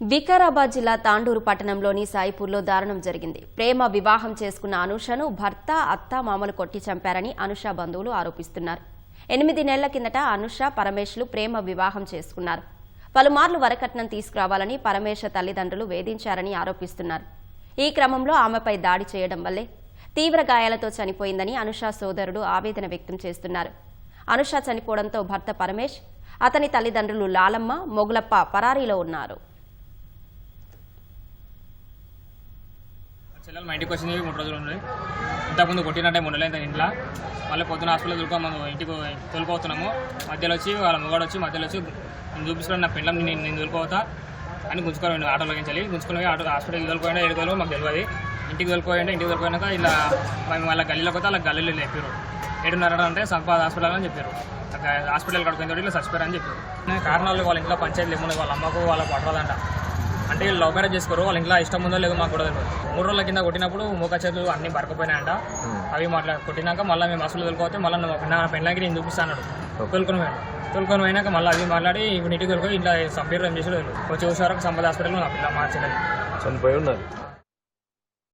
వికారాబాద్ జిల్లా తాండూరు పట్టణంలోని సాయిపూర్లో దారుణం జరిగింది. ప్రేమ వివాహం చేసుకున్న అనూషను భర్త, అత్త, మామలు కొట్టి చంపారని అనూష బంధువులు ఆరోపిస్తున్నారు. 8 నెలల కిందట అనూష, పరమేశ్లు ప్రేమ వివాహం చేసుకున్నారు. పలుమార్లు వరకట్నం తీసుకురావాలని పరమేశ తల్లిదండ్రులు వేధించారని ఆరోపిస్తున్నారు. ఈ క్రమంలో ఆమెపై దాడి చేయడం వల్లే తీవ్ర గాయాలతో చనిపోయిందని అనూష సోదరుడు ఆవేదన వ్యక్తం చేస్తున్నారు. అనూష చనిపోవడంతో భర్త పరమేశ్, అతని తల్లిదండ్రులు లాలమ్మ, మొగులప్ప పరారీలో ఉన్నారు. చెల్లెలు మా ఇంటికి వచ్చింది 3 రోజులు ఉన్నాయి. ఇంతకుముందు కొట్టినట్టే ఉండలేదు ఇంట్లో. మళ్ళీ పొద్దున హాస్పిటల్ మనం ఇంటికి తోలుకోతున్నాము. మధ్యలో వచ్చి వాళ్ళ మొగాడు వచ్చి మధ్యలో వచ్చి నేను చూపించుకుని నా పిల్లలు నేను తోలుకోవతా అని గుంజుకొని ఆటోలోకి వెళ్ళి గుంజుకుని హాస్పిటల్కి తోలుకోండి. 7 రోజులు మాకు తెలియదు. ఇంటికి తోలుకోయినాక ఇలా మేము వాళ్ళ గల్లీలోకి వస్తే వాళ్ళ గల్లీలో చెప్పారు 7:30 అంటే సంపాద హాస్పిటల్ అని చెప్పారు. హాస్పిటల్ కడుకుని ఇలా చచ్చిపోయారని చెప్పారు. కారణాలు వాళ్ళ ఇంట్లో పంచాయతీలు ఏమున్నాయి, వాళ్ళ అమ్మకు వాళ్ళకు పడవదంట. అంటే వీళ్ళు లవ్ మ్యారేజ్ చేసుకోరు. వాళ్ళ ఇంట్లో ఇష్టం ఉందో లేదో మాకు కూడా తెలియదు. 3 రోజుల కింద కొట్టినప్పుడు మూక చేతులు అన్ని బరకపోయినాయంట. అవి కొట్టినాక మళ్ళీ మేము అసలు తోలుకోతే మళ్ళీ నా పెళ్ళకి నేను చూపిస్తాను. తోలుకొని పోయినాక మళ్ళీ అవి మాట్లాడి ఇప్పుడు ఇంటికి వెళ్ళిపోయి ఇంట్లో సంపేరు ఏం చేసి వచ్చి వరకు సంపద హాస్పిటల్లో నా పిల్ల మార్చలేదు చనిపోయి ఉన్నారు.